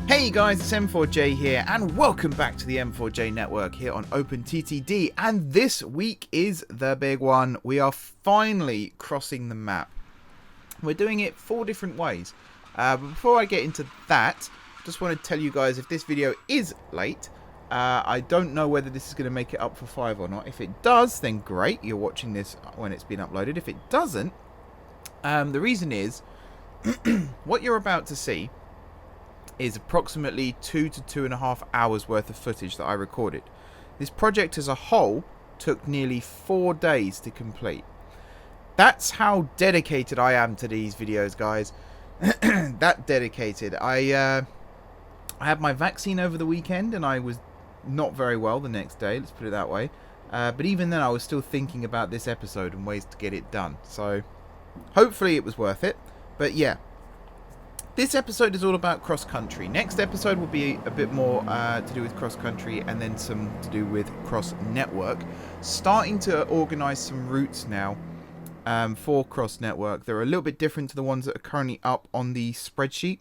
Hey guys, it's M4J here, and welcome back to the M4J Network here on OpenTTD. And this week is the big one. We are finally crossing the map. We're doing it 4 different ways. But before I get into that, I just want to tell you guys, if this video is late, I don't know whether this is going to make it up for 5 or not. If it does, then great, you're watching this when it's been uploaded. If it doesn't, the reason is, what you're about to see is approximately 2 to 2.5 hours worth of footage that I recorded. This project as a whole took nearly 4 days to complete. That's how dedicated I am to these videos, guys. That dedicated. I had my vaccine over the weekend and I was not very well the next day, let's put it that way. But even then I was still thinking about this episode and ways to get it done. So hopefully it was worth it. But yeah. This episode is all about cross-country. Next episode will be a bit more to do with cross-country and then some to do with cross-network. Starting to organise some routes now for cross-network. They're a little bit different to the ones that are currently up on the spreadsheet.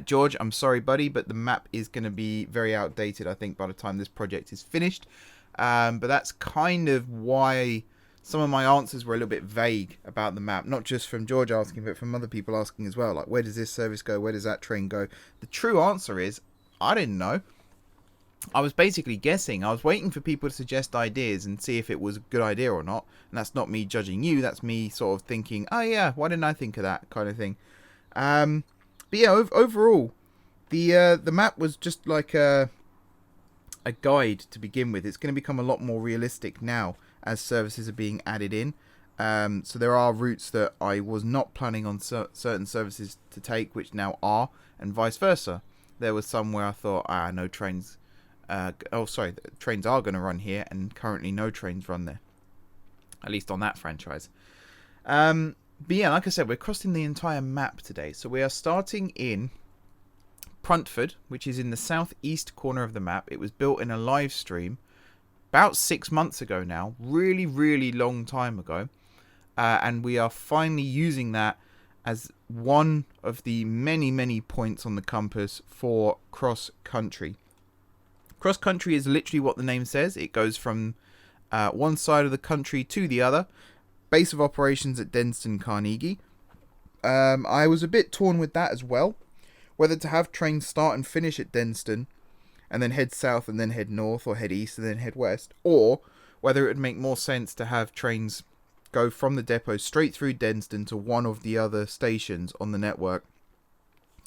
George, I'm sorry, buddy, but the map is going to be very outdated, I think, by the time this project is finished. But that's kind of why some of my answers were a little bit vague about the map, not just from George asking, but from other people asking as well. Like, where does this service go? Where does that train go? The true answer is, I didn't know. I was basically guessing. I was waiting for people to suggest ideas and see if it was a good idea or not. And that's not me judging you. That's me sort of thinking, oh yeah, why didn't I think of that kind of thing? But yeah, overall, the map was just like a guide to begin with. It's going to become a lot more realistic now as services are being added in. So there are routes that I was not planning on certain services to take, which now are, and vice versa. There was some where I thought, no trains, trains are going to run here, and currently no trains run there. At least on that franchise. But yeah, like I said, we're crossing the entire map today. So we are starting in Pruntford, which is in the southeast corner of the map. It was built in a live stream about 6 months ago now, really long time ago, and we are finally using that as one of the many points on the compass for cross country. Cross country is literally what the name says. It goes from one side of the country to the other. Base of operations at Denston, Carnegie. I was a bit torn with that as well, whether to have trains start and finish at Denston and then head south and then head north, or head east and then head west, or whether it would make more sense to have trains go from the depot straight through Denston to one of the other stations on the network,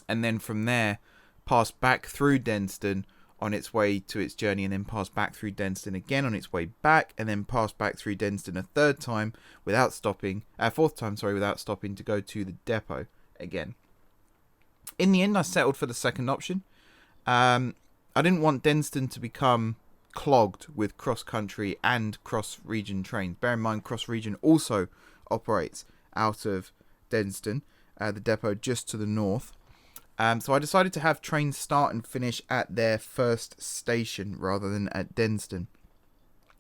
and then from there pass back through Denston on its way to its journey, and then pass back through Denston again on its way back, and then pass back through Denston a fourth time without stopping to go to the depot again. In the end, I settled for the second option. I didn't want Denston to become clogged with cross-country and cross-region trains. Bear in mind, cross-region also operates out of Denston, the depot just to the north. So I decided to have trains start and finish at their first station rather than at Denston.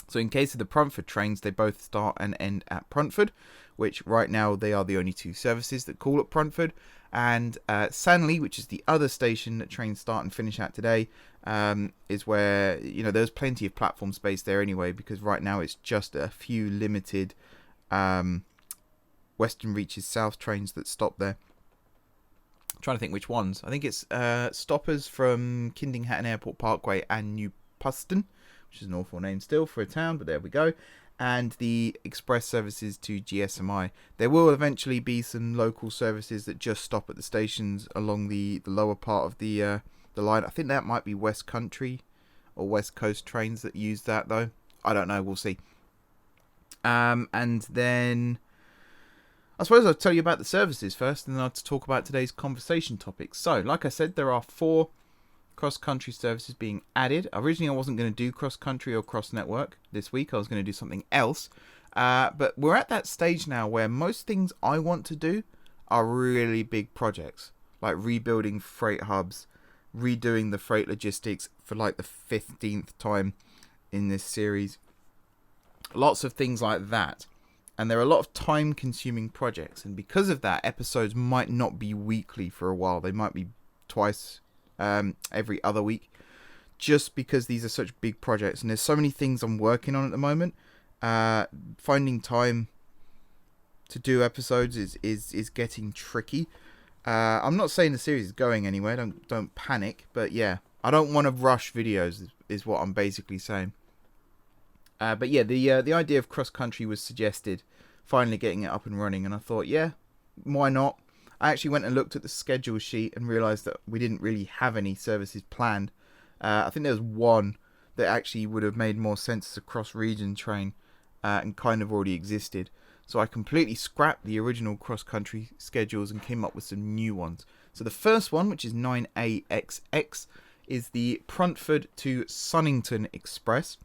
So in case of the Pruntford trains, they both start and end at Pruntford, which right now they are the only 2 services that call at Pruntford. And Sanley, which is the other station that trains start and finish at today, is where, there's plenty of platform space there anyway, because right now it's just a few limited Western Reaches South trains that stop there. I'm trying to think which ones. I think it's stoppers from Kidinghatton Airport Parkway and New Puston, which is an awful name still for a town, but there we go. And the express services to GSMI. There will eventually be some local services that just stop at the stations along the lower part of the line. I think that might be West Country or West Coast trains that use that, though. I don't know, we'll see. And then I suppose I'll tell you about the services first, and then I'll talk about today's conversation topics. So, like I said, there are 4 cross-country services being added. Originally, I wasn't going to do cross-country or cross-network this week. I was going to do something else. But we're at that stage now where most things I want to do are really big projects, like rebuilding freight hubs, redoing the freight logistics for like the 15th time in this series. Lots of things like that. And there are a lot of time-consuming projects. And because of that, episodes might not be weekly for a while. They might be twice every other week, just because these are such big projects and there's so many things I'm working on at the moment. Finding time to do episodes is getting tricky. I'm not saying the series is going anywhere, don't panic, but yeah, I don't want to rush videos is what I'm basically saying. But yeah, the idea of cross-country was suggested, finally getting it up and running, and I thought, yeah, why not? I actually went and looked at the schedule sheet and realised that we didn't really have any services planned. I think there was one that actually would have made more sense as a cross-region train and kind of already existed. So I completely scrapped the original cross-country schedules and came up with some new ones. So the first one, which is 9AXX, is the Pruntford to Sunington Express.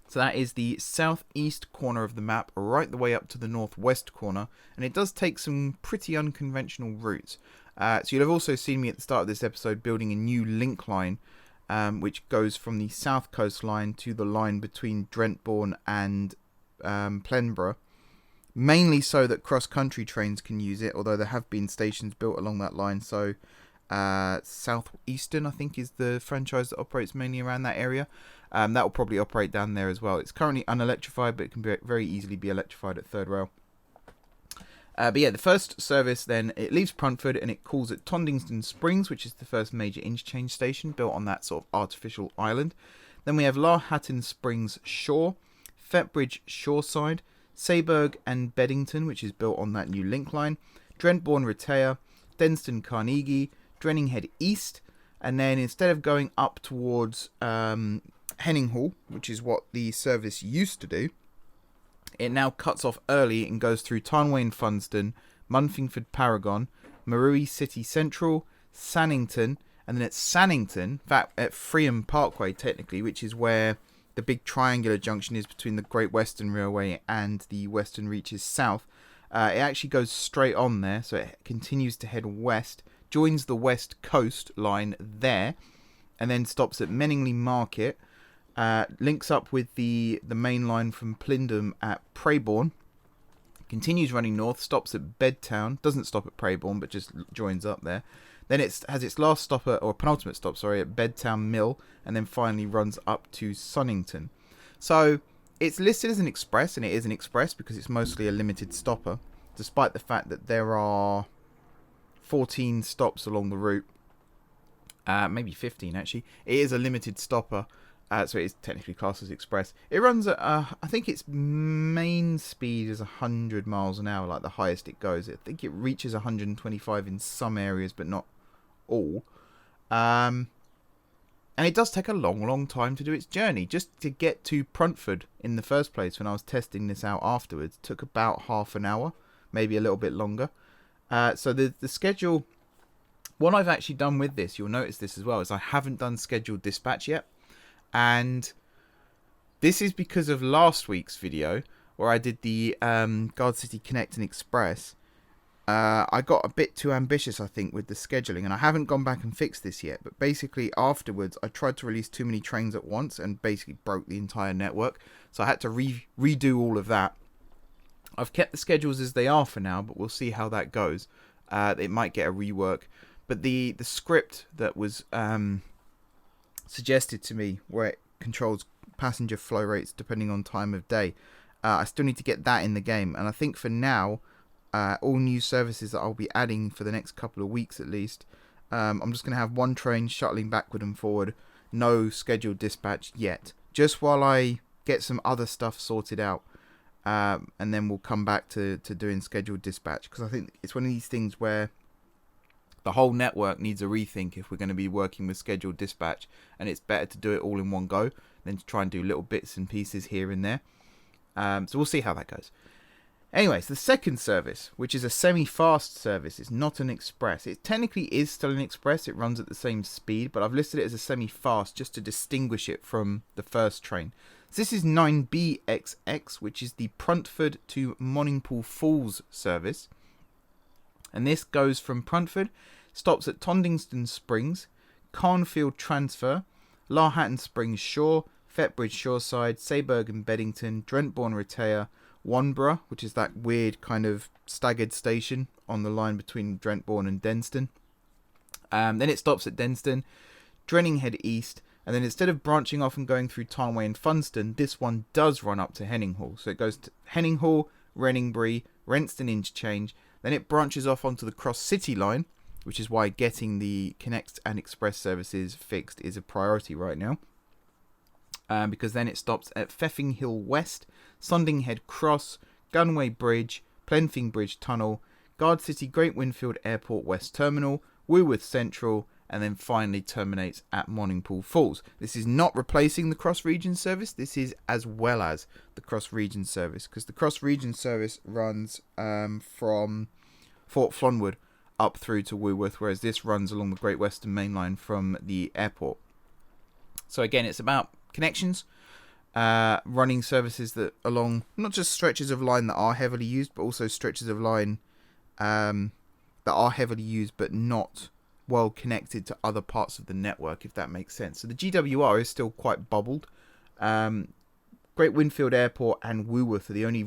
So that is the southeast corner of the map, right the way up to the northwest corner, and it does take some pretty unconventional routes. So you'll have also seen me at the start of this episode building a new link line, which goes from the south coast line to the line between Drentbourne and Plenborough, mainly so that cross-country trains can use it, although there have been stations built along that line. So Southeastern, I think, is the franchise that operates mainly around that area. That will probably operate down there as well. It's currently unelectrified, but it can very easily be electrified at third rail. But yeah, the first service then, it leaves Pruntford and it calls at Tondington Springs, which is the first major interchange station built on that sort of artificial island. Then we have Larhatton Springs Shore, Fetbridge Shoreside, Sayburg and Beddington, which is built on that new link line, Drentbourne Retail, Denston Carnegie, Dreninghead East, and then instead of going up towards Heninghall, which is what the service used to do, it now cuts off early and goes through Tarnway Fundstone, Munfingford Paragon, Marui City Central, Sanington, and then at Sanington, in fact at Freeham Parkway technically, which is where the big triangular junction is between the Great Western Railway and the Western Reaches South. It actually goes straight on there, so it continues to head west, joins the West Coast line there, and then stops at Menningley Market, links up with the main line from Plindon at Preybourne, continues running north, stops at Bedtown, doesn't stop at Preybourne, but just joins up there. Then it has its last stop or penultimate stop, at Bedtown Mill, and then finally runs up to Sunington. So it's listed as an express, and it is an express because it's mostly a limited stopper, despite the fact that there are 14 stops along the route. Maybe 15 actually. It is a limited stopper, so it is technically classed as express. It runs at, I think its main speed is 100 miles an hour, like the highest it goes. I think it reaches 125 in some areas, but not all. And it does take a long time to do its journey. Just to get to Pruntford in the first place, when I was testing this out afterwards, took about half an hour, maybe a little bit longer. So the schedule, what I've actually done with this, you'll notice this as well, is I haven't done scheduled dispatch yet. And this is because of last week's video where I did the Gardcity Connect and Express. I got a bit too ambitious, I think, with the scheduling, and I haven't gone back and fixed this yet. But basically, afterwards, I tried to release too many trains at once and basically broke the entire network. So I had to redo all of that. I've kept the schedules as they are for now, but we'll see how that goes. It might get a rework. But the script that was suggested to me, where it controls passenger flow rates depending on time of day, I still need to get that in the game. And I think for now, all new services that I'll be adding for the next couple of weeks at least, I'm just going to have one train shuttling backward and forward, no scheduled dispatch yet, just while I get some other stuff sorted out, and then we'll come back to doing scheduled dispatch, because I think it's one of these things where the whole network needs a rethink if we're going to be working with scheduled dispatch, and it's better to do it all in one go than to try and do little bits and pieces here and there. So we'll see how that goes. Anyways, the second service, which is a semi-fast service, it's not an express. It technically is still an express. It runs at the same speed, but I've listed it as a semi-fast just to distinguish it from the first train. So this is 9BXX, which is the Pruntford to Monningpool Falls service. And this goes from Pruntford, stops at Tondington Springs, Carnfield Transfer, Larhatton Springs Shore, Fetbridge Shoreside, Sayburg and Beddington, Drentbourne Retail, Wanborough, which is that weird kind of staggered station on the line between Drentbourne and Denston, Then it stops at Denston, Dreninghead East, and then instead of branching off and going through Tarnway and Fundstone, this one does run up to Heninghall. So it goes to Heninghall, Reningbury, Renston Interchange, then it branches off onto the Cross-City line, which is why getting the Connect and Express services fixed is a priority right now. Because then it stops at Befingway West, Sundinghead Cross, Gunway Bridge, Plenfing Bridge Tunnel, Gardcity Great Winfield Airport West Terminal, Woolworth Central, and then finally terminates at Monningpool Falls. This is not replacing the cross-region service. This is as well as the cross-region service, because the cross-region service runs from Fort Flonwood up through to Woolworth, whereas this runs along the Great Western Main Line from the airport. So again, it's about connections, running services that along not just stretches of line that are heavily used, but also stretches of line that are heavily used but not well connected to other parts of the network, if that makes sense. So the GWR is still quite bubbled. Great Winfield Airport and Woolworth are the only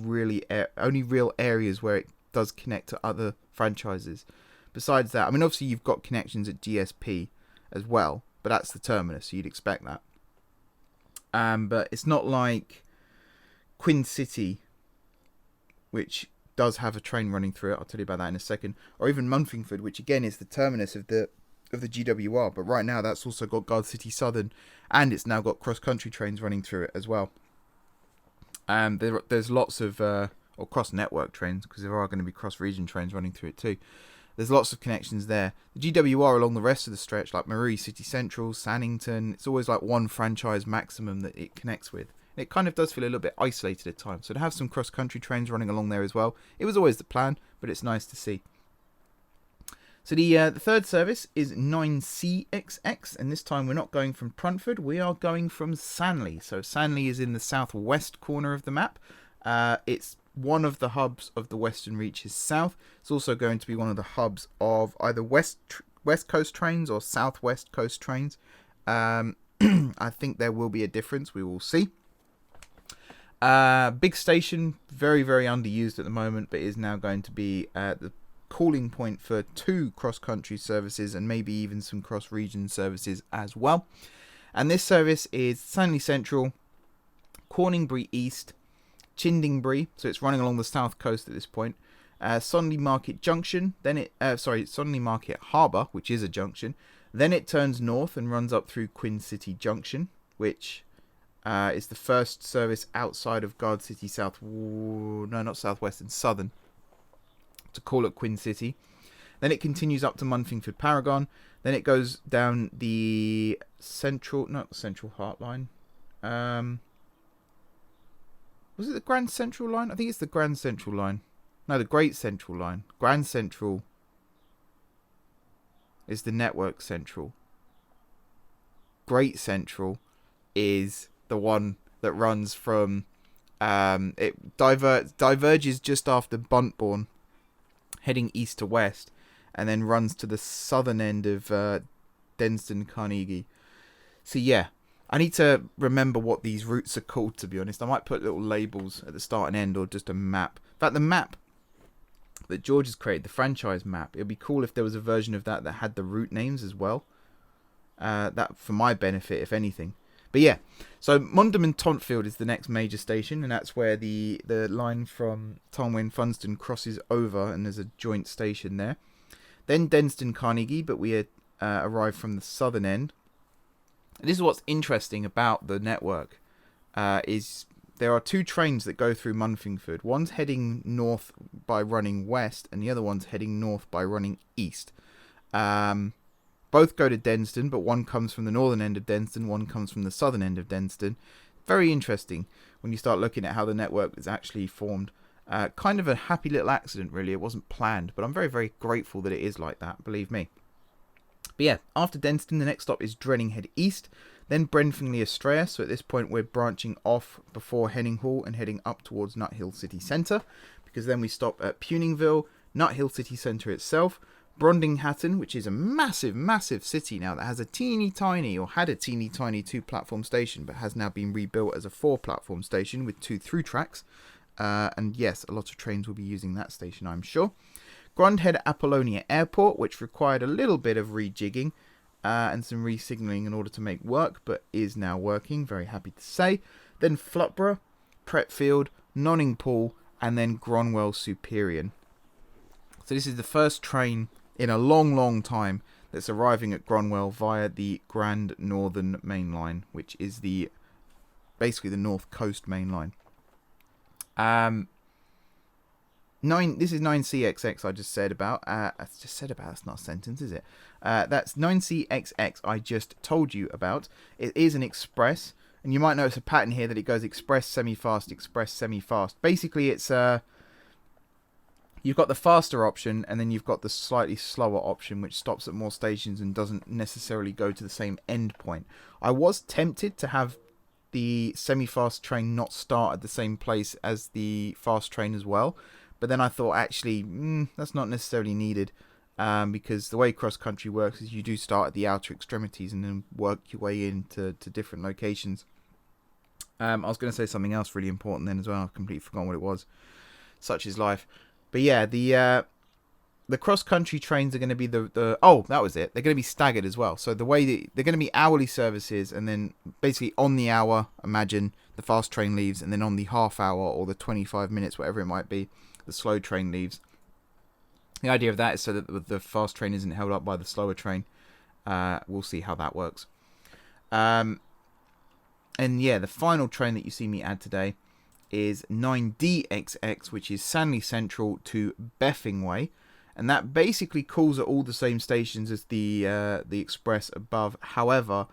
real areas where it does connect to other franchises. Besides that, I mean, obviously you've got connections at GSP as well, but that's the terminus, so you'd expect that. But it's not like Queen City, which does have a train running through it. I'll tell you about that in a second. Or even Munfingford, which again is the terminus of the GWR. But right now that's also got Gardcity Southern, and it's now got cross-country trains running through it as well. There's lots of or cross-network trains, because there are going to be cross-region trains running through it too. There's lots of connections there. The GWR along the rest of the stretch, like Marie, City Central, Sanington, it's always like one franchise maximum that it connects with. It kind of does feel a little bit isolated at times. So to have some cross-country trains running along there as well, it was always the plan, but it's nice to see. So the third service is 9CXX, and this time we're not going from Pruntford, we are going from Sanley. So Sanley is in the southwest corner of the map. It's one of the hubs of the Western Reaches South. It's also going to be one of the hubs of either West Coast trains or Southwest Coast trains. I think there will be a difference. We will see. Big station, very, very underused at the moment, but is now going to be the calling point for 2 cross-country services and maybe even some cross-region services as well. And this service is Sanley Central, Corningbury East, Chindingbury, so it's running along the south coast at this point, Sonley Market Junction, then Sonley Market Harbour, which is a junction, then it turns north and runs up through Queen City Junction, which is the first service outside of Gardcity Southern, to call it Queen City. Then it continues up to Munfingford Paragon, then it goes down the Central Heart Line, was it the Grand Central Line? I think it's the Grand Central Line. No, the Great Central Line. Grand Central is the Network Central. Great Central is the one that runs from... it diverges just after Buntbourne, heading east to west, and then runs to the southern end of Denston Carnegie. So yeah, I need to remember what these routes are called, to be honest. I might put little labels at the start and end, or just a map. In fact, the map that George has created, the franchise map, it would be cool if there was a version of that that had the route names as well. That for my benefit, if anything. But yeah, so Mondham and Tontfield is the next major station, and that's where the line from Tarnway Fundstone crosses over, and there's a joint station there. Then Denston Carnegie, but we arrive from the southern end. And this is what's interesting about the network, is there are 2 trains that go through Munfingford. One's heading north by running west, and the other one's heading north by running east. Both go to Denston, but one comes from the northern end of Denston, one comes from the southern end of Denston. Very interesting when you start looking at how the network is actually formed. Kind of a happy little accident, really. It wasn't planned, but I'm very, very grateful that it is like that, believe me. But yeah, after Denston, the next stop is Dreninghead East, then Brenfingway Estrella. So at this point, we're branching off before Heninghall and heading up towards Nuthill City Centre, because then we stop at Puningville, Nuthill City Centre itself, Brondinghatton, which is a massive, massive city now that has a teeny tiny, or had a teeny tiny 2-platform station, but has now been rebuilt as a 4-platform station with 2 through tracks. And yes, a lot of trains will be using that station, I'm sure. Gronnwell Apollonia Airport, which required a little bit of rejigging and some re-signalling in order to make work, but is now working, very happy to say. Then Flutborough, Pruntford, Monningpool, and then Gronnwell Superion. So this is the first train in a long, long time that's arriving at Gronnwell via the Grand Northern Main Line, which is basically the North Coast Main Line. This is 9CXX I just said about. That's not a sentence, is it? That's 9CXX I just told you about. It is an express, and you might notice a pattern here that it goes express, semi-fast, express, semi-fast. Basically, it's you've got the faster option, and then you've got the slightly slower option, which stops at more stations and doesn't necessarily go to the same end point. I was tempted to have the semi-fast train not start at the same place as the fast train as well, but then I thought, actually, that's not necessarily needed, because the way cross-country works is you do start at the outer extremities and then work your way into different locations. I was going to say something else really important then as well. I've completely forgotten what it was. Such is life. But yeah, the cross-country trains are going to be oh, that was it. They're going to be staggered as well. So the way they're going to be hourly services, and then basically on the hour, imagine the fast train leaves, and then on the half hour or the 25 minutes, whatever it might be, the slow train leaves. The idea of that is so that the fast train isn't held up by the slower train. We'll see how that works. And yeah, the final train that you see me add today is 9DXX, which is Sanley Central to Befingway, and that basically calls at all the same stations as the express above. However,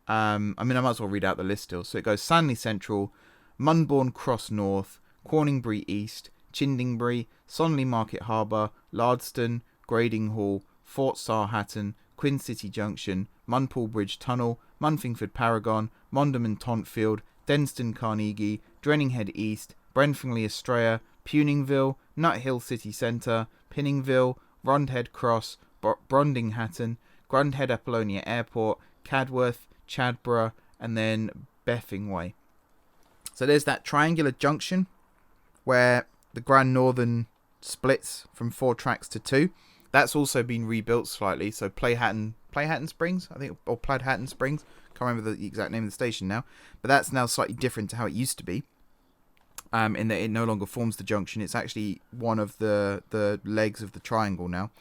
I might as well read out the list still. So it goes Sanley Central, Munbourne Cross North, Corningbury East, Chindingbury, Sonley Market Harbour, Lardston, Gradinghall, Fort Sarhatton, Quin City Junction, Munpool Bridge Tunnel, Munfingford Paragon, Mondham and Tontfield, Denston Carnegie, Dreninghead East, Brenfingley Estrella, Puningville, Nuthill City Centre, Pinningville, Rondhead Cross, Brondinghatton, Grundhead Apollonia Airport, Cadworth, Chadborough, and then Befingway. So there's that triangular junction where the Grand Northern splits from 4 tracks to 2. That's also been rebuilt slightly. So Playhatton Springs, I think, or Pladhatton Springs. Can't remember the exact name of the station now. But that's now slightly different to how it used to be. In that it no longer forms the junction. It's actually one of the legs of the triangle now.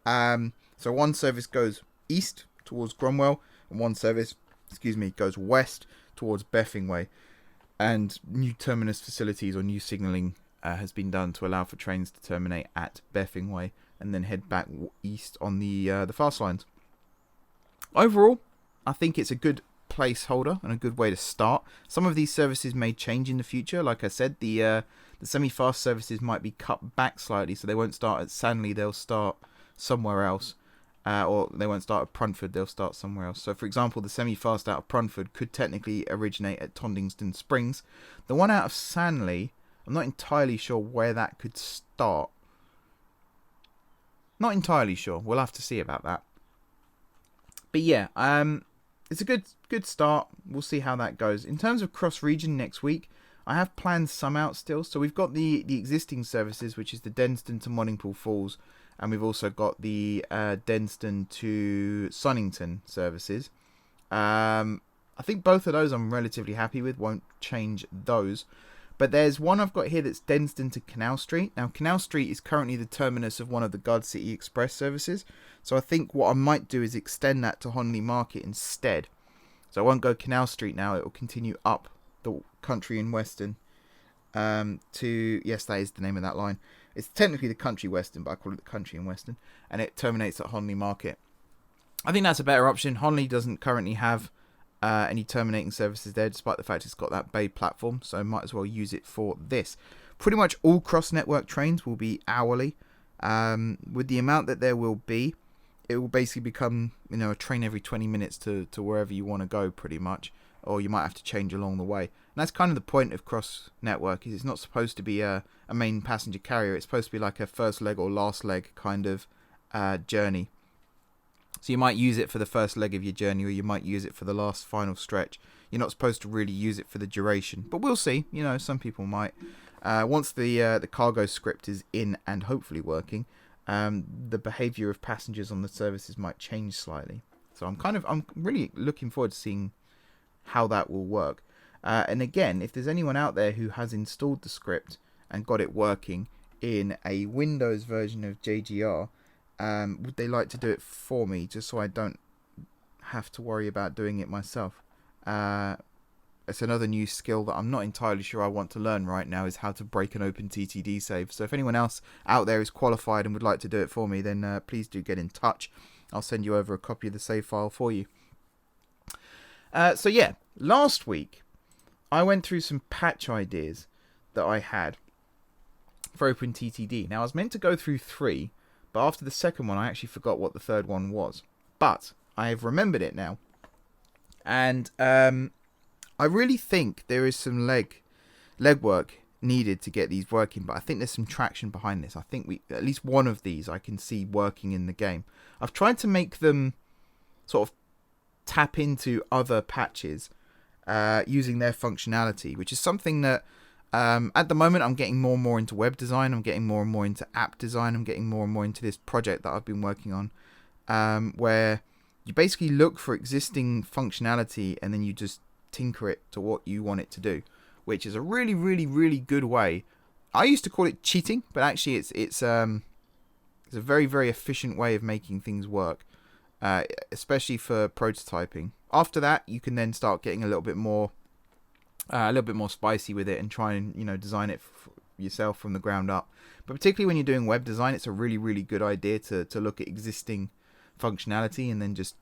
So one service goes east towards Gronnwell, and one service, goes west towards Befingway. And new terminus facilities or new signalling has been done to allow for trains to terminate at Befingway and then head back east on the fast lines. Overall, I think it's a good placeholder and a good way to start. Some of these services may change in the future. Like I said, the semi-fast services might be cut back slightly, so they won't start at Sanley, they'll start somewhere else. Or they won't start at Pruntford, they'll start somewhere else. So, for example, the semi-fast out of Pruntford could technically originate at Tondington Springs. The one out of Sanley, I'm not entirely sure where that could start. Not entirely sure. We'll have to see about that. But yeah, it's a good start. We'll see how that goes. In terms of cross-region next week, I have planned some out still. So we've got the existing services, which is the Denston to Monningpool Falls. And we've also got the Denston to Sunington services. I think both of those I'm relatively happy with. Won't change those. But there's one I've got here that's Denston to Canal Street. Now, Canal Street is currently the terminus of one of the Gardcity Express services. So I think what I might do is extend that to Honley Market instead. So I won't go Canal Street now. It will continue up the country in Western. Yes, that is the name of that line. It's technically the Country Western, but I call it the Country and Western. And it terminates at Honley Market. I think that's a better option. Honley doesn't currently have any terminating services there, despite the fact it's got that bay platform. So I might as well use it for this. Pretty much all cross-network trains will be hourly. With the amount that there will be, it will basically become, a train every 20 minutes to wherever you want to go, pretty much. Or you might have to change along the way. And that's kind of the point of cross-network, is it's not supposed to be a main passenger carrier. It's supposed to be like a first leg or last leg kind of journey. So you might use it for the first leg of your journey, or you might use it for the last final stretch. You're not supposed to really use it for the duration. But we'll see. Some people might. Once the cargo script is in and hopefully working, the behaviour of passengers on the services might change slightly. So I'm really looking forward to seeing how that will work. And again, if there's anyone out there who has installed the script and got it working in a Windows version of JGR, would they like to do it for me, just so I don't have to worry about doing it myself? It's another new skill that I'm not entirely sure I want to learn right now, is how to break an OpenTTD save. So if anyone else out there is qualified and would like to do it for me, then please do get in touch. I'll send you over a copy of the save file for you. So yeah, last week I went through some patch ideas that I had for OpenTTD. Now I was meant to go through 3, but after the second one I actually forgot what the third one was. But I have remembered it now. And I really think there is some legwork needed to get these working, but I think there's some traction behind this. I think at least one of these I can see working in the game. I've tried to make them sort of tap into other patches using their functionality, which is something that at the moment I'm getting more and more into web design. I'm getting more and more into app design. I'm getting more and more into this project that I've been working on, where you basically look for existing functionality and then you just tinker it to what you want it to do, which is a really, really, really good way. I used to call it cheating, but actually it's a very, very efficient way of making things work, especially for prototyping. After that, you can then start getting a little bit more spicy with it and try and design it yourself from the ground up. But particularly when you're doing web design, it's a really, really good idea to look at existing functionality and then just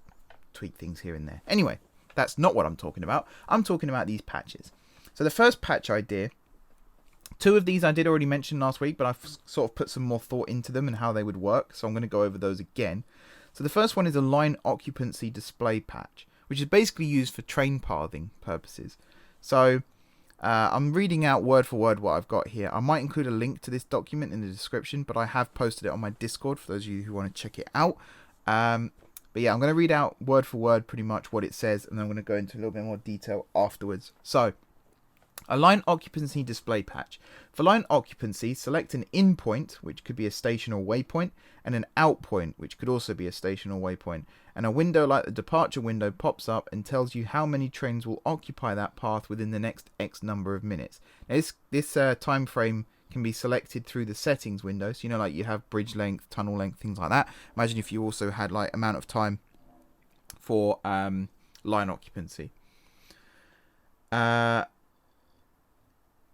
tweak things here and there. Anyway, that's not what I'm talking about. I'm talking about these patches. So the first patch idea, 2 of these I did already mention last week, but I've sort of put some more thought into them and how they would work. So I'm going to go over those again. So the first one is a line occupancy display patch, which is basically used for train pathing purposes. So I'm reading out word for word what I've got here. I might include a link to this document in the description, but I have posted it on my Discord for those of you who want to check it out. But yeah, I'm going to read out word for word pretty much what it says, and then I'm going to go into a little bit more detail afterwards. So, a line occupancy display patch. For line occupancy, select an in point, which could be a station or waypoint, and an out point, which could also be a station or waypoint. And a window like the departure window pops up and tells you how many trains will occupy that path within the next X number of minutes. Now, this time frame can be selected through the settings window. So, like you have bridge length, tunnel length, things like that. Imagine if you also had like amount of time for line occupancy.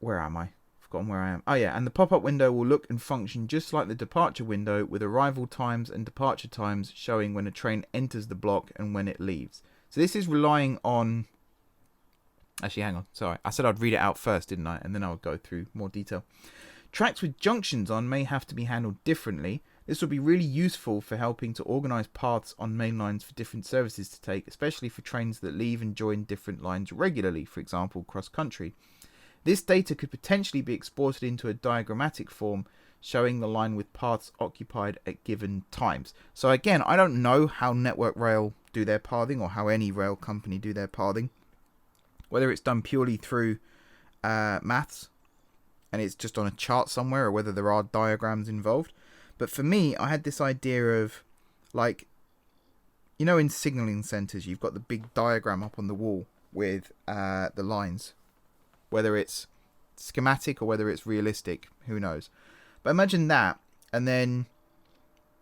Where am I? Forgotten where I am. Oh yeah, and the pop-up window will look and function just like the departure window, with arrival times and departure times showing when a train enters the block and when it leaves. So this is relying on... Actually, hang on. Sorry. I said I'd read it out first, didn't I? And then I would go through more detail. Tracks with junctions on may have to be handled differently. This will be really useful for helping to organise paths on main lines for different services to take, especially for trains that leave and join different lines regularly, for example, cross-country. This data could potentially be exported into a diagrammatic form showing the line with paths occupied at given times. So again, I don't know how Network Rail do their pathing, or how any rail company do their pathing. Whether it's done purely through maths and it's just on a chart somewhere, or whether there are diagrams involved. But for me, I had this idea of, like, in signalling centres, you've got the big diagram up on the wall with the lines. Whether it's schematic or whether it's realistic, who knows. But imagine that, and then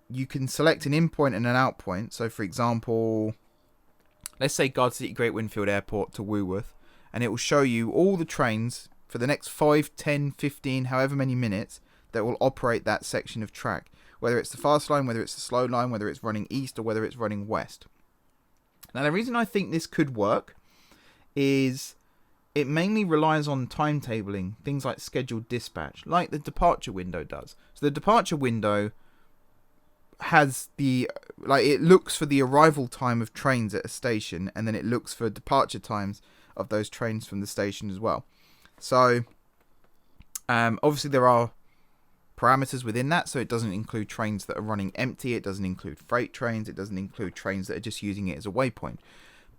you can select an in point and an out point. So, for example, let's say Gardcity Great Winfield Airport to Woolworth, and it will show you all the trains for the next 5, 10, 15, however many minutes that will operate that section of track. Whether it's the fast line, whether it's the slow line, whether it's running east or whether it's running west. Now, the reason I think this could work is it mainly relies on timetabling, things like scheduled dispatch, like the departure window does. So the departure window has it looks for the arrival time of trains at a station, and then it looks for departure times of those trains from the station as well. So obviously there are parameters within that, so it doesn't include trains that are running empty, it doesn't include freight trains, it doesn't include trains that are just using it as a waypoint.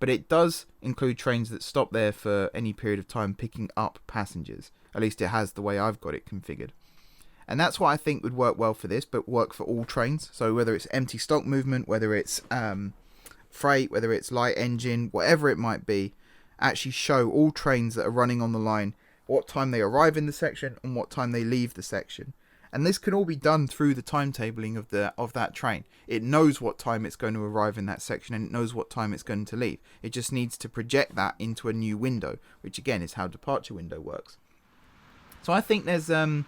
But it does include trains that stop there for any period of time picking up passengers. At least it has the way I've got it configured. And that's what I think would work well for this, but work for all trains. So whether it's empty stock movement, whether it's freight, whether it's light engine, whatever it might be, actually show all trains that are running on the line what time they arrive in the section and what time they leave the section. And this can all be done through the timetabling of that train. It knows what time it's going to arrive in that section, and it knows what time it's going to leave. It just needs to project that into a new window, which again is how departure window works. So I think there's some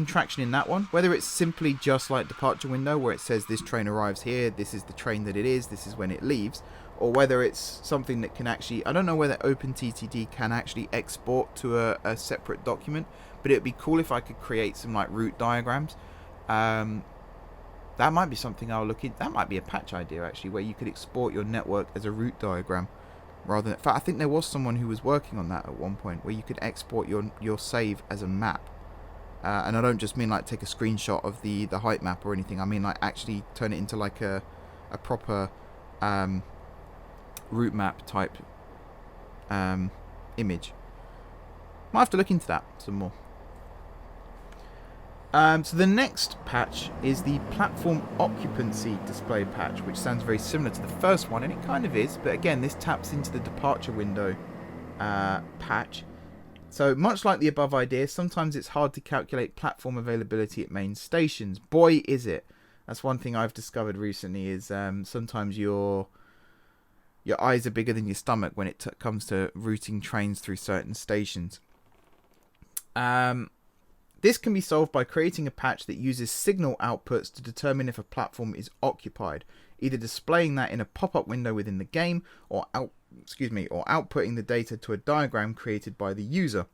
traction in that one. Whether it's simply just like departure window, where it says this train arrives here, this is the train that it is, this is when it leaves, or whether it's something that can actually, I don't know whether OpenTTD can actually export to a separate document, but it'd be cool if I could create some like route diagrams. That might be something I'll look at. That might be a patch idea actually, where you could export your network as a route diagram rather than, in fact, I think there was someone who was working on that at one point, where you could export your save as a map. And I don't just mean like take a screenshot of the height map or anything. I mean like actually turn it into like a proper route map type image. Might have to look into that some more. So the next patch is the platform occupancy display patch, which sounds very similar to the first one, and it kind of is, but again this taps into the departure window patch. So much like the above idea, sometimes it's hard to calculate platform availability at main stations. Boy is it. That's one thing I've discovered recently, is sometimes your eyes are bigger than your stomach when it comes to routing trains through certain stations. This can be solved by creating a patch that uses signal outputs to determine if a platform is occupied, either displaying that in a pop-up window within the game, or outputting the data to a diagram created by the user.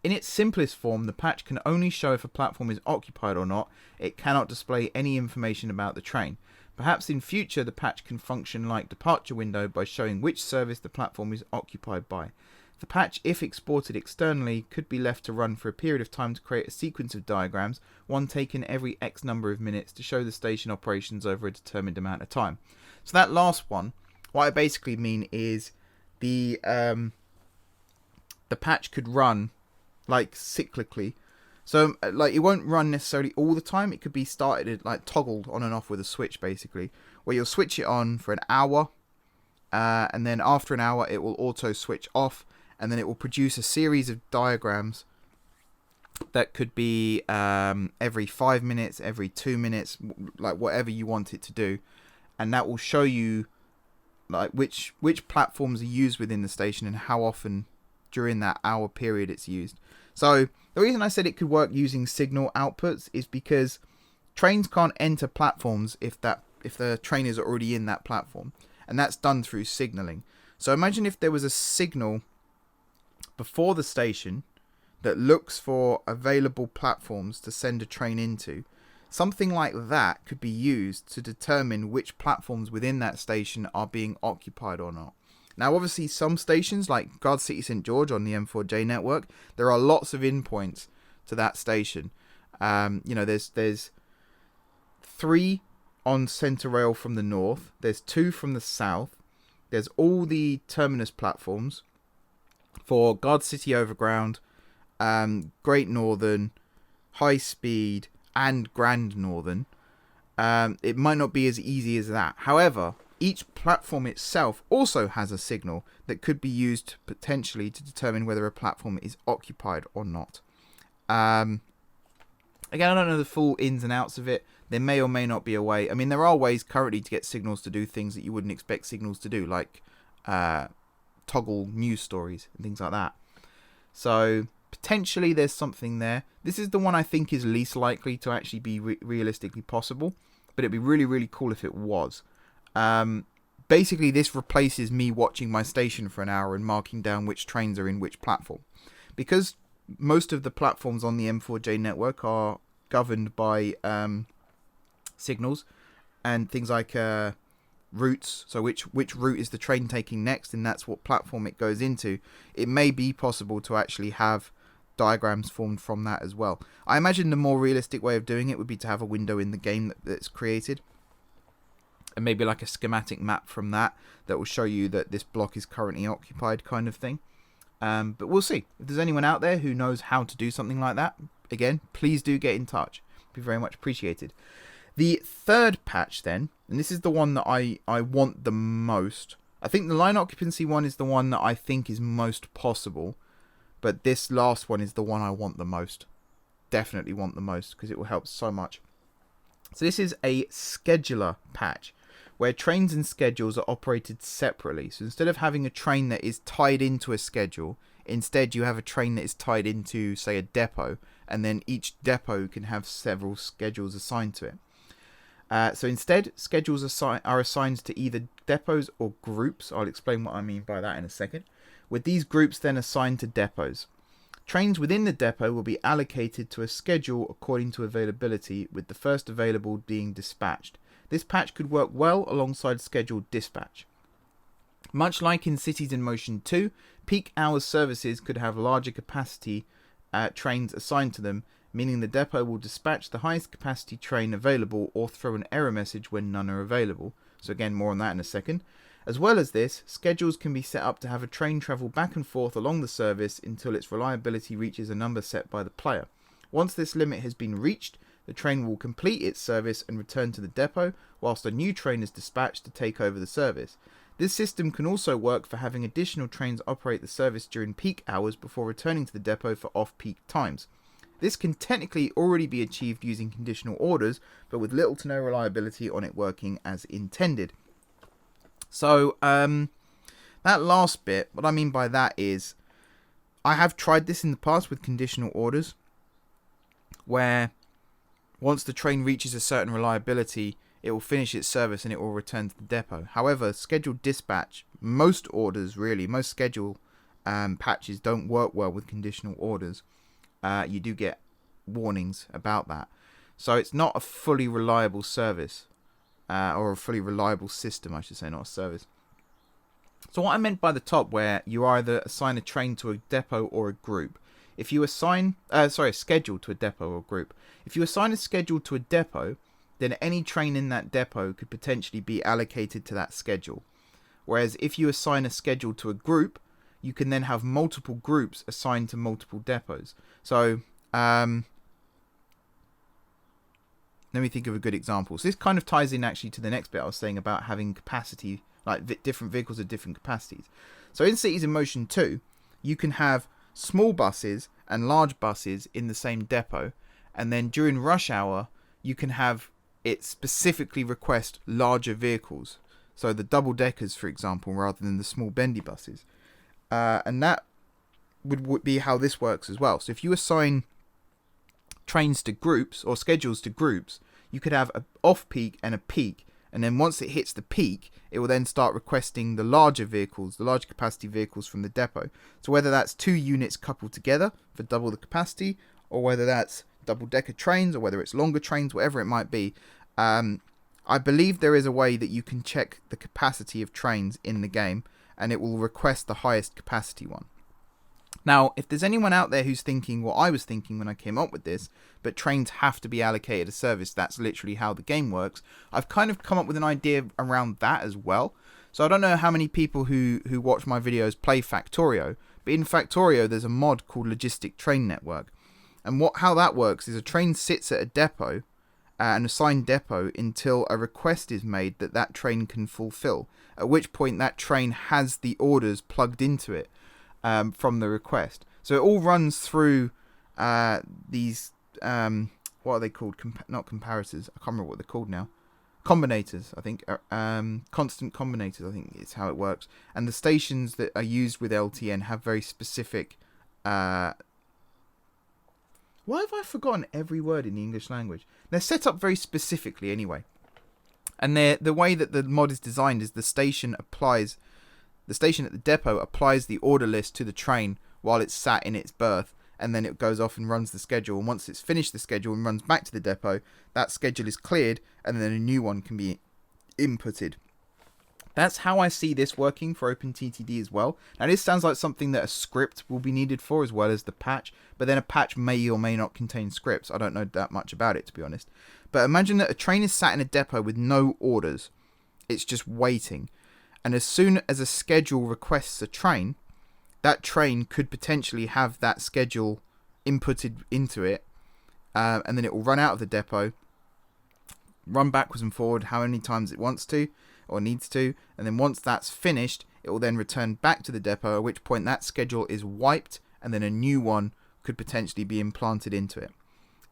In its simplest form, the patch can only show if a platform is occupied or not. It cannot display any information about the train. Perhaps in future the patch can function like departure window by showing which service the platform is occupied by. The patch, if exported externally, could be left to run for a period of time to create a sequence of diagrams, one taken every X number of minutes, to show the station operations over a determined amount of time. So that last one, what I basically mean is the patch could run like cyclically. So like it won't run necessarily all the time. It could be started like toggled on and off with a switch, basically, where you'll switch it on for an hour, and then after an hour it will auto switch off, and then it will produce a series of diagrams that could be every 5 minutes, every 2 minutes, like whatever you want it to do, and that will show you like which platforms are used within the station and how often during that hour period it's used. So the reason I said it could work using signal outputs is because trains can't enter platforms if the train is already in that platform, and that's done through signaling. So imagine if there was a signal before the station that looks for available platforms to send a train into. Something like that could be used to determine which platforms within that station are being occupied or not. Now, obviously, some stations, like Gardcity St George on the M4J network, there are lots of endpoints to that station. There's 3 on Centre Rail from the north. There's 2 from the south. There's all the terminus platforms for Gardcity Overground, Great Northern, High Speed, and Grand Northern. It might not be as easy as that. However, each platform itself also has a signal that could be used potentially to determine whether a platform is occupied or not. Again, I don't know the full ins and outs of it. There may or may not be a way. I mean, there are ways currently to get signals to do things that you wouldn't expect signals to do, like toggle news stories and things like that. So potentially there's something there. This is the one I think is least likely to actually be realistically possible, but it'd be really, really cool if it was. Basically, this replaces me watching my station for an hour and marking down which trains are in which platform. Because most of the platforms on the M4J network are governed by signals and things like routes, so which route is the train taking next, and that's what platform it goes into. It may be possible to actually have diagrams formed from that as well. I imagine the more realistic way of doing it would be to have a window in the game that's created, and maybe like a schematic map from that will show you that this block is currently occupied, kind of thing. But we'll see. If there's anyone out there who knows how to do something like that, again, please do get in touch. Be very much appreciated. The third patch then, and this is the one that I want the most. I think the line occupancy one is the one that I think is most possible. But this last one is the one I want the most. Definitely want the most, because it will help so much. So this is a scheduler patch, where trains and schedules are operated separately. So instead of having a train that is tied into a schedule, instead you have a train that is tied into, say, a depot, and then each depot can have several schedules assigned to it. So instead, schedules are assigned to either depots or groups. I'll explain what I mean by that in a second. With these groups then assigned to depots. Trains within the depot will be allocated to a schedule according to availability, with the first available being dispatched. This patch could work well alongside scheduled dispatch. Much like in Cities in Motion 2, peak hours services could have larger capacity trains assigned to them, meaning the depot will dispatch the highest capacity train available or throw an error message when none are available. So again, more on that in a second. As well as this, schedules can be set up to have a train travel back and forth along the service until its reliability reaches a number set by the player. Once this limit has been reached, the train will complete its service and return to the depot, whilst a new train is dispatched to take over the service. This system can also work for having additional trains operate the service during peak hours before returning to the depot for off-peak times. This can technically already be achieved using conditional orders, but with little to no reliability on it working as intended. So, that last bit, what I mean by that is, I have tried this in the past with conditional orders, where once the train reaches a certain reliability, it will finish its service and it will return to the depot. However, scheduled dispatch, most orders really, most schedule patches don't work well with conditional orders. You do get warnings about that. So it's not a fully reliable service, or a fully reliable system, I should say, not a service. So what I meant by the top, where you either assign a train to a depot or a group. If you assign, a schedule to a depot or group. If you assign a schedule to a depot, then any train in that depot could potentially be allocated to that schedule. Whereas if you assign a schedule to a group, you can then have multiple groups assigned to multiple depots. So, let me think of a good example. So this kind of ties in actually to the next bit I was saying about having capacity, like different vehicles of different capacities. So in Cities in Motion 2, you can have small buses and large buses in the same depot, and then during rush hour, you can have it specifically request larger vehicles. So the double-deckers, for example, rather than the small bendy buses. And that would be how this works as well. So if you assign trains to groups or schedules to groups, you could have an off-peak and a peak, and then once it hits the peak, it will then start requesting the larger vehicles, the large capacity vehicles from the depot. So whether that's 2 units coupled together for double the capacity, or whether that's double-decker trains, or whether it's longer trains, whatever it might be, I believe there is a way that you can check the capacity of trains in the game, and it will request the highest capacity one. Now, if there's anyone out there who's thinking what I was thinking when I came up with this, but trains have to be allocated a service, that's literally how the game works, I've kind of come up with an idea around that as well. So I don't know how many people who watch my videos play Factorio, but in Factorio there's a mod called Logistic Train Network. And how that works is a train sits at a depot, an assigned depot, until a request is made that train can fulfill, at which point that train has the orders plugged into it from the request. So it all runs through these, what are they called? Not comparators, I can't remember what they're called now. Combinators, I think. Constant combinators, I think is how it works. And the stations that are used with LTN have very specific... Why have I forgotten every word in the English language? They're set up very specifically anyway. And the way that the mod is designed is the station at the depot applies the order list to the train while it's sat in its berth, and then it goes off and runs the schedule. And once it's finished the schedule and runs back to the depot, that schedule is cleared, and then a new one can be inputted. That's how I see this working for OpenTTD as well. Now this sounds like something that a script will be needed for as well as the patch, but then a patch may or may not contain scripts. I don't know that much about it, to be honest. But imagine that a train is sat in a depot with no orders. It's just waiting. And as soon as a schedule requests a train, that train could potentially have that schedule inputted into it, and then it will run out of the depot, run backwards and forward how many times it wants to or needs to, and then once that's finished, it will then return back to the depot, at which point that schedule is wiped, and then a new one could potentially be implanted into it.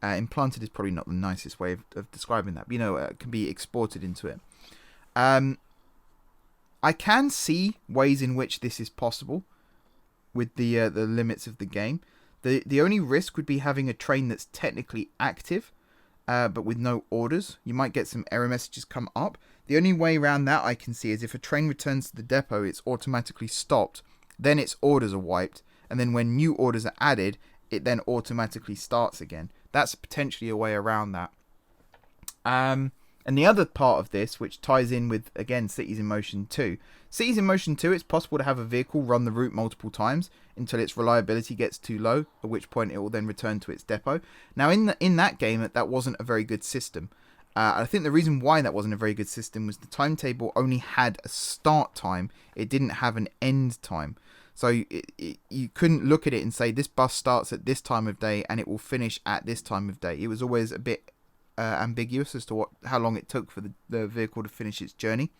Implanted is probably not the nicest way of describing that, but it can be exported into it. I can see ways in which this is possible with the limits of the game. The only risk would be having a train that's technically active, but with no orders. You might get some error messages come up. The only way around that I can see is if a train returns to the depot, it's automatically stopped. Then its orders are wiped, and then when new orders are added, it then automatically starts again. That's potentially a way around that. And the other part of this, which ties in with, again, Cities in Motion 2. Cities in Motion 2, it's possible to have a vehicle run the route multiple times until its reliability gets too low, at which point it will then return to its depot. Now, in that game, that wasn't a very good system. I think the reason why that wasn't a very good system was the timetable only had a start time. It didn't have an end time. So you couldn't look at it and say, this bus starts at this time of day and it will finish at this time of day. It was always a bit ambiguous as to how long it took for the vehicle to finish its journey.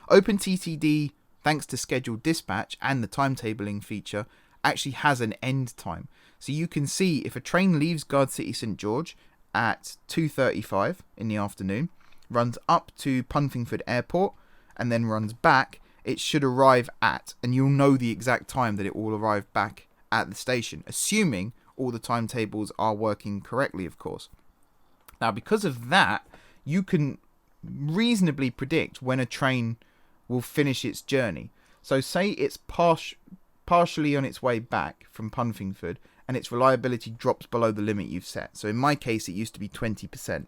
OpenTTD, thanks to scheduled dispatch and the timetabling feature, actually has an end time. So you can see if a train leaves Gardcity St George at 2:35 in the afternoon, runs up to Pruntford Airport, and then runs back, it should arrive at, and you'll know the exact time that it will arrive back at the station, assuming all the timetables are working correctly, of course. Now, because of that, you can reasonably predict when a train will finish its journey. So say it's partially on its way back from Pruntford and its reliability drops below the limit you've set. So in my case, it used to be 20%.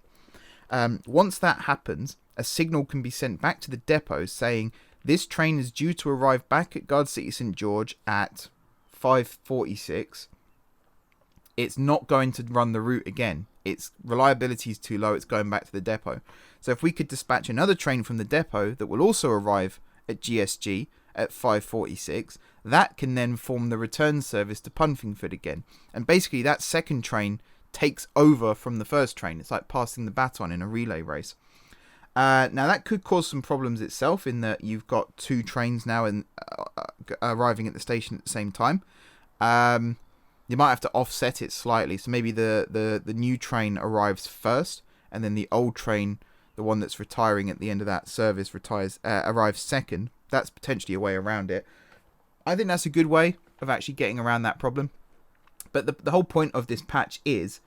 Once that happens, a signal can be sent back to the depot saying this train is due to arrive back at Gardcity St George at 5:46. It's not going to run the route again. Its reliability is too low. It's going back to the depot. So if we could dispatch another train from the depot that will also arrive at GSG at 5:46, that can then form the return service to Pruntford again. And basically that second train takes over from the first train. It's like passing the baton in a relay race. Now that could cause some problems itself in that you've got two trains now arriving at the station at the same time. You might have to offset it slightly. So maybe the new train arrives first, and then the old train, the one that's retiring at the end of that service, arrives second. That's potentially a way around it. I think that's a good way of actually getting around that problem. But the whole point of this patch is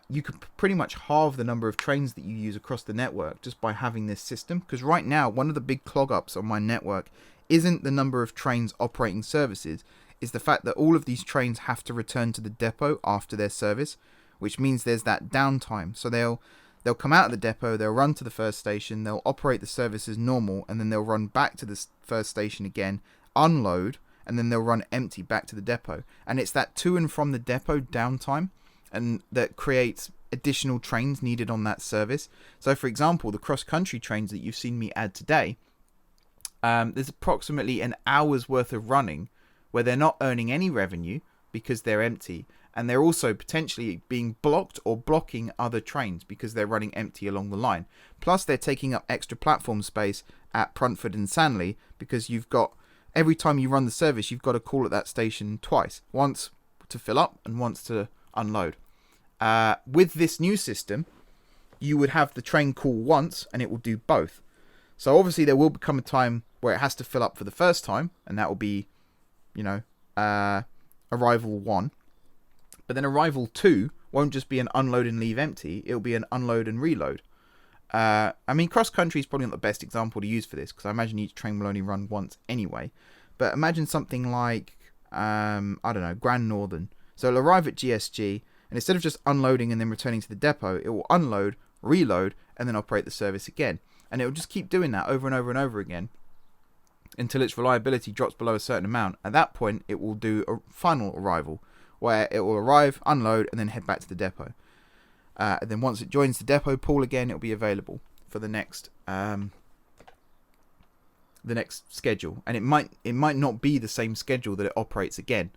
you could pretty much halve the number of trains that you use across the network just by having this system. Because right now, one of the big clog-ups on my network isn't the number of trains operating services, is the fact that all of these trains have to return to the depot after their service, which means there's that downtime. So they'll come out of the depot, they'll run to the first station, they'll operate the service as normal, and then they'll run back to the first station again, unload, and then they'll run empty back to the depot. And it's that to and from the depot downtime and that creates additional trains needed on that service. So for example, the cross-country trains that you've seen me add today, there's approximately an hour's worth of running where they're not earning any revenue because they're empty, and they're also potentially being blocked or blocking other trains because they're running empty along the line. Plus they're taking up extra platform space at Pruntford and Sanley because you've got, every time you run the service, you've got to call at that station twice, once to fill up and once to unload. With this new system, you would have the train call once and it will do both. So obviously there will become a time where it has to fill up for the first time, and that will be, arrival 1. But then arrival 2 won't just be an unload and leave empty, it'll be an unload and reload. I mean, cross-country is probably not the best example to use for this, because I imagine each train will only run once anyway. But imagine something like, Grand Northern. So it'll arrive at GSG, and instead of just unloading and then returning to the depot, it will unload, reload, and then operate the service again. And it will just keep doing that over and over and over again until its reliability drops below a certain amount. At that point, it will do a final arrival, where it will arrive, unload, and then head back to the depot. And then once it joins the depot pool again, it will be available for the next schedule. And it might not be the same schedule that it operates again.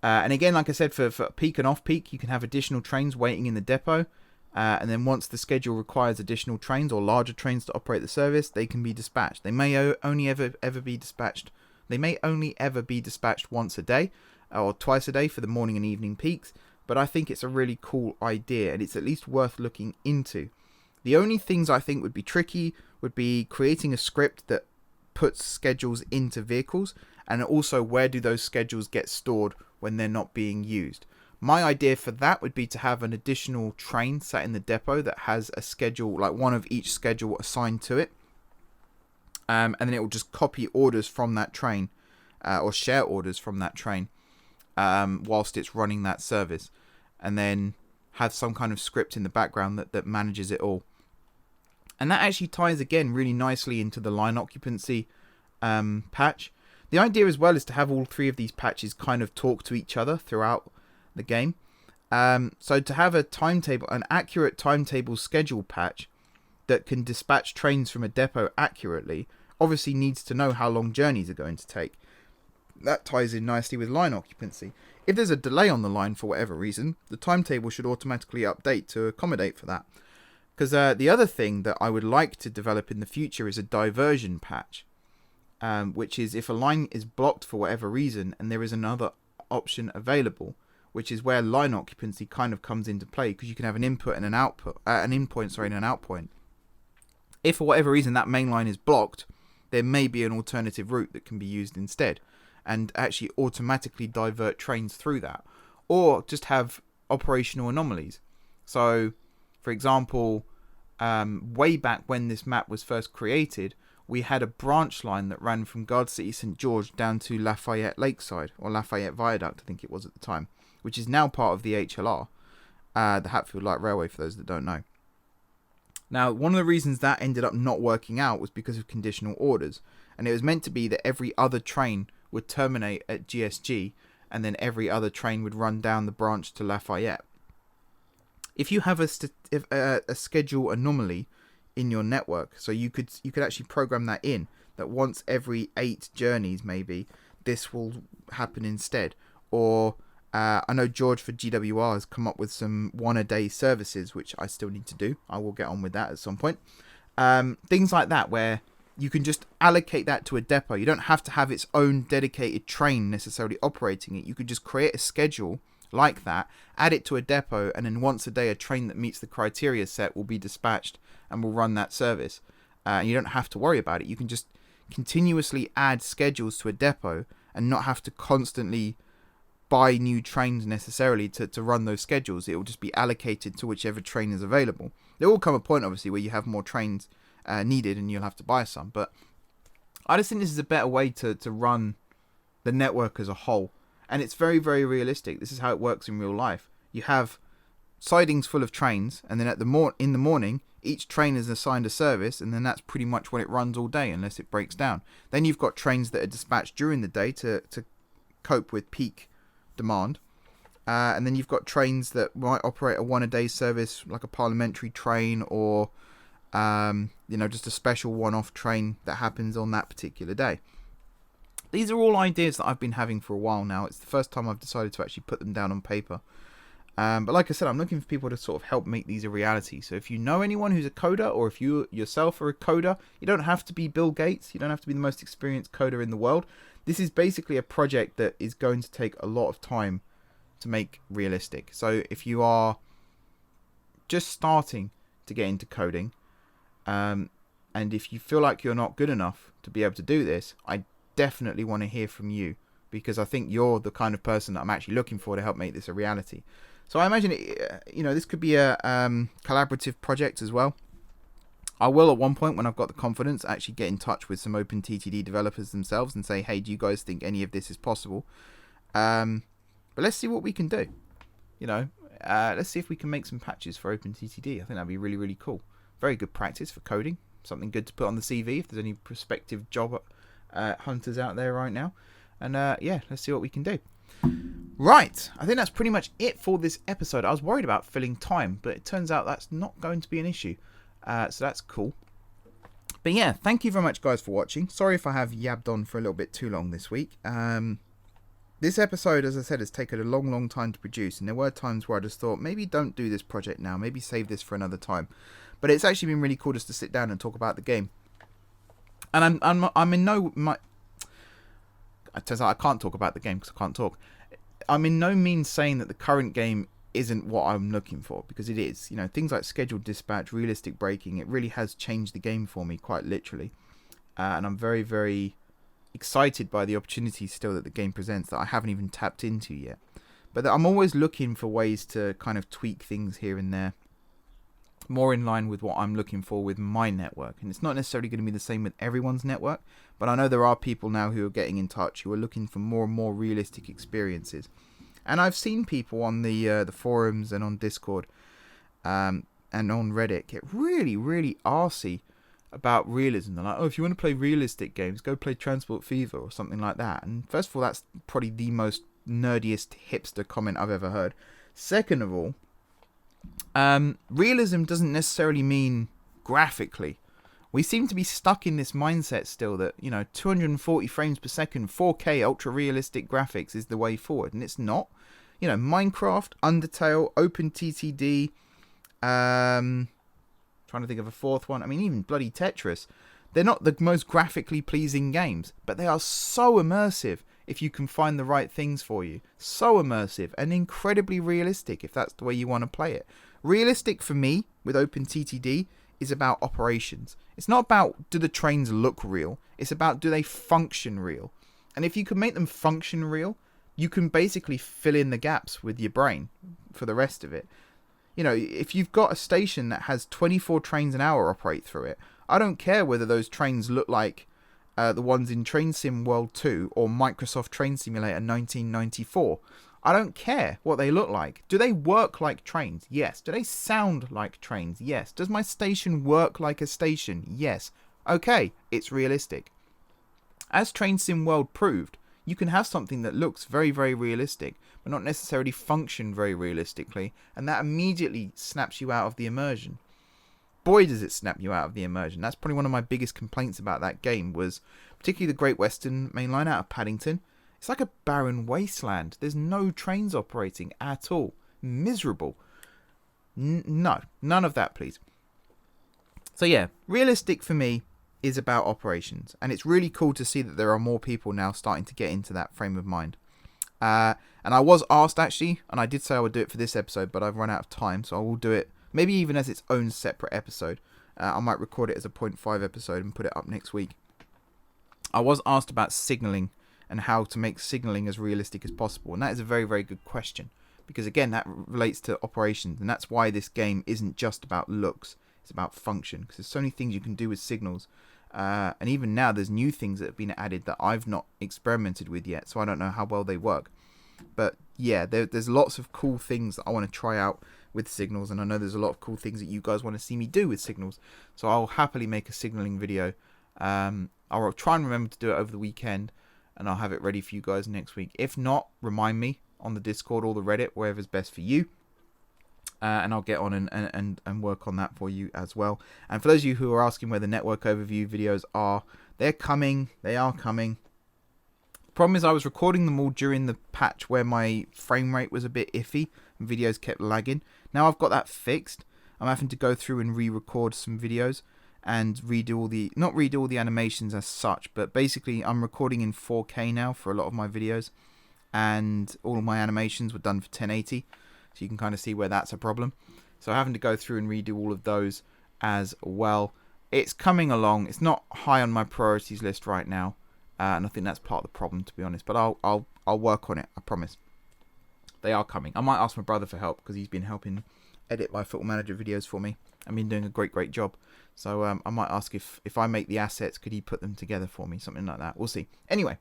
And again, like I said, for peak and off-peak, you can have additional trains waiting in the depot. And then once the schedule requires additional trains or larger trains to operate the service, they can be dispatched. They may only ever be dispatched. They may only ever be dispatched once a day or twice a day for the morning and evening peaks. But I think it's a really cool idea, and it's at least worth looking into. The only things I think would be tricky would be creating a script that puts schedules into vehicles, and also where do those schedules get stored when they're not being used. My idea for that would be to have an additional train sat in the depot that has a schedule, like one of each schedule assigned to it. And then it will just copy orders from that train or share orders from that train whilst it's running that service. And then have some kind of script in the background that manages it all. And that actually ties again really nicely into the line occupancy patch. The idea as well is to have all three of these patches kind of talk to each other throughout the game. So to have a timetable, an accurate timetable schedule patch that can dispatch trains from a depot accurately, obviously needs to know how long journeys are going to take. That ties in nicely with line occupancy. If there's a delay on the line for whatever reason, the timetable should automatically update to accommodate for that. Because the other thing that I would like to develop in the future is a diversion patch, which is if a line is blocked for whatever reason and there is another option available, which is where line occupancy kind of comes into play, because you can have an input and an output, an in-point, and an out-point. If for whatever reason that main line is blocked, there may be an alternative route that can be used instead, and actually automatically divert trains through that, or just have operational anomalies. So, for example, way back when this map was first created, we had a branch line that ran from Gardcity St George down to Lafayette Lakeside, or Lafayette Viaduct, I think it was at the time, which is now part of the HLR, the Hatfield Light Railway, for those that don't know. Now, one of the reasons that ended up not working out was because of conditional orders, and it was meant to be that every other train would terminate at GSG, and then every other train would run down the branch to Lafayette. If you have a schedule anomaly in your network, so you could actually program that in, that once every 8 journeys maybe, this will happen instead. Or I know George for GWR has come up with some 1-a-day services, which I still need to do. I will get on with that at some point. Things like that, where you can just allocate that to a depot. You don't have to have its own dedicated train necessarily operating it. You could just create a schedule like that, add it to a depot, and then once a day a train that meets the criteria set will be dispatched and will run that service. You don't have to worry about it. You can just continuously add schedules to a depot and not have to constantly buy new trains necessarily to run those schedules. It will just be allocated to whichever train is available. There will come a point, obviously, where you have more trains needed and you'll have to buy some. But I just think this is a better way to run the network as a whole. And it's very, very realistic. This is how it works in real life. You have sidings full of trains, and then in the morning, each train is assigned a service, and then that's pretty much what it runs all day, unless it breaks down. Then you've got trains that are dispatched during the day to cope with peak demand. And then you've got trains that might operate a 1-a-day service, like a parliamentary train, or just a special one-off train that happens on that particular day. These are all ideas that I've been having for a while now. It's the first time I've decided to actually put them down on paper. But like I said, I'm looking for people to sort of help make these a reality. So if you know anyone who's a coder, or if you yourself are a coder, you don't have to be Bill Gates. You don't have to be the most experienced coder in the world. This is basically a project that is going to take a lot of time to make realistic. So if you are just starting to get into coding, and if you feel like you're not good enough to be able to do this, I definitely want to hear from you, because I think you're the kind of person that I'm actually looking for to help make this a reality. So I imagine this could be a collaborative project as well. I will, at one point, when I've got the confidence, actually get in touch with some OpenTTD developers themselves and say, hey, do you guys think any of this is possible? But let's see what we can do. Let's see if we can make some patches for OpenTTD. I think that'd be really, really cool. Very good practice for coding. Something good to put on the CV if there's any prospective job hunters out there right now. And let's see what we can do. Right, I think that's pretty much it for this episode. I was worried about filling time, but it turns out that's not going to be an issue. So that's cool. But yeah, thank you very much, guys, for watching. Sorry if I have yabbed on for a little bit too long this week. this episode, as I said, has taken a long time to produce, and there were times where I just thought, maybe don't do this project now, maybe save this for another time. But it's actually been really cool just to sit down and talk about the game. And I'm in no... It turns out I can't talk about the game because I can't talk. I'm in no means saying that the current game isn't what I'm looking for, because it is. You know, things like scheduled dispatch, realistic braking, it really has changed the game for me, quite literally. And I'm very, very excited by the opportunities still that the game presents that I haven't even tapped into yet. But I'm always looking for ways to kind of tweak things here and there, more in line with what I'm looking for with my network. And it's not necessarily going to be the same with everyone's network, but I know there are people now who are getting in touch who are looking for more and more realistic experiences. And I've seen people on the forums and on Discord and on Reddit get really, really arsey about realism. They're like, oh, if you want to play realistic games, go play Transport Fever or something like that. And first of all, that's probably the most nerdiest hipster comment I've ever heard. Second of all, realism doesn't necessarily mean graphically. We seem to be stuck in this mindset still that, you know, 240 frames per second, 4K ultra realistic graphics is the way forward, and it's not. You know, Minecraft, Undertale, OpenTTD, trying to think of a fourth one. I mean, even bloody Tetris. They're not the most graphically pleasing games, but they are so immersive if you can find the right things for you. So immersive and incredibly realistic if that's the way you want to play it. Realistic for me with OpenTTD is about operations. It's not about do the trains look real. It's about do they function real. And if you can make them function real, you can basically fill in the gaps with your brain for the rest of it. You know, if you've got a station that has 24 trains an hour operate through it, I don't care whether those trains look like the ones in Train Sim World 2 or Microsoft Train Simulator 1994. I don't care what they look like. Do they work like trains? Yes. Do they sound like trains? Yes. Does my station work like a station? Yes. Okay, it's realistic. As Train Sim World proved, you can have something that looks very, very realistic, but not necessarily function very realistically, and that immediately snaps you out of the immersion. Boy, does it snap you out of the immersion. That's probably one of my biggest complaints about that game, was particularly the Great Western Main Line out of Paddington. It's like a barren wasteland. There's no trains operating at all. Miserable. No, none of that, please. So yeah, realistic for me is about operations, and it's really cool to see that there are more people now starting to get into that frame of mind. And I was asked actually, and I did say I would do it for this episode, but I've run out of time, so I will do it maybe even as its own separate episode. I might record it as a 0.5 episode and put it up next week. I was asked about signalling and how to make signalling as realistic as possible, and that is a very, very good question, because again, that relates to operations, and that's why this game isn't just about looks, it's about function, because there's so many things you can do with signals. And even now there's new things that have been added that I've not experimented with yet, so I don't know how well they work. But yeah, there's lots of cool things that I want to try out with signals, and I know there's a lot of cool things that you guys want to see me do with signals, so I'll happily make a signaling video. I'll try and remember to do it over the weekend, and I'll have it ready for you guys next week. If not, remind me on the Discord or the Reddit, wherever's best for you. And I'll get on and work on that for you as well. And for those of you who are asking where the network overview videos are, they're coming. They are coming. The problem is I was recording them all during the patch where my frame rate was a bit iffy and videos kept lagging. Now I've got that fixed. I'm having to go through and re-record some videos and redo all the, not redo all the animations as such, but basically I'm recording in 4K now for a lot of my videos, and all of my animations were done for 1080. So you can kind of see where that's a problem. So having to go through and redo all of those as well. It's coming along. It's not high on my priorities list right now, and I think that's part of the problem, to be honest. But I'll work on it. I promise. They are coming. I might ask my brother for help because he's been helping edit my Football Manager videos for me. I've been doing a great job. So I might ask if I make the assets, could he put them together for me, something like that. We'll see. Anyway.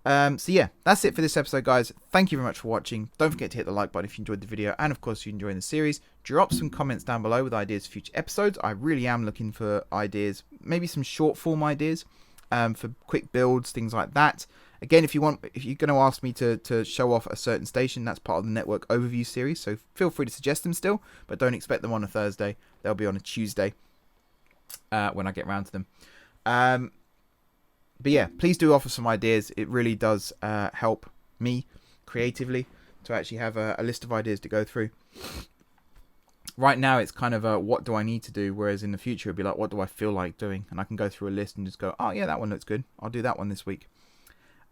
So yeah, that's it for this episode, guys. Thank you very much for watching. Don't forget to hit the like button if you enjoyed the video, and of course if you're enjoying the series. Drop some comments down below with ideas for future episodes. I really am looking for ideas, maybe some short form ideas for quick builds, things like that. Again, if you're going to ask me to show off a certain station, that's part of the network overview series, so feel free to suggest them still, but don't expect them on a Thursday. They'll be on a Tuesday when I get around to them. But yeah, please do offer some ideas. It really does help me creatively to actually have a list of ideas to go through. Right now it's kind of a what do I need to do, whereas in the future it'd be like what do I feel like doing, and I can go through a list and just go, oh yeah, that one looks good, I'll do that one this week.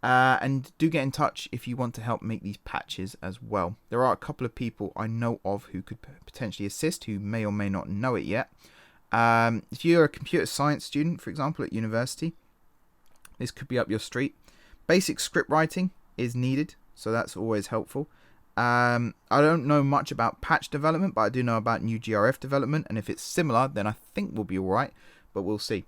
And do get in touch if you want to help make these patches as well. There are a couple of people I know of who could potentially assist, who may or may not know it yet. If you're a computer science student, for example, at university, this could be up your street. Basic script writing is needed, so that's always helpful. I don't know much about patch development, but I do know about new GRF development, and if it's similar, then I think we'll be alright, but we'll see.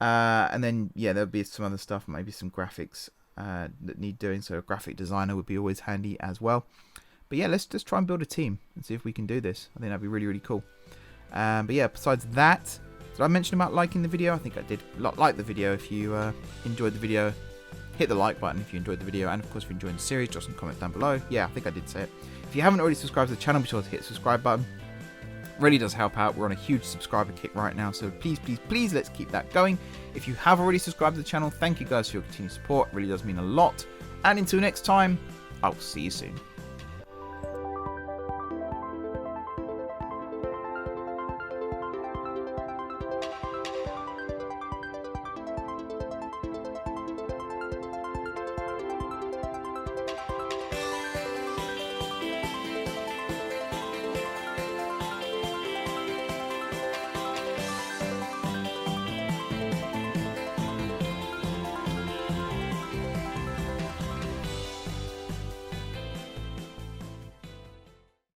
And then, yeah, there'll be some other stuff, maybe some graphics that need doing, so a graphic designer would be always handy as well. But yeah, let's just try and build a team and see if we can do this. I think that'd be really, really cool. But yeah, besides that, did I mention about liking the video? I think I did. Like the video if you enjoyed the video. Hit the like button if you enjoyed the video, and of course if you're enjoying the series, drop some comments down below. Yeah, I think I did say it. If you haven't already subscribed to the channel, be sure to hit the subscribe button. Really does help out. We're on a huge subscriber kick right now, so please, please, please, let's keep that going. If you have already subscribed to the channel, thank you guys for your continued support. It really does mean a lot. And until next time, I'll see you soon.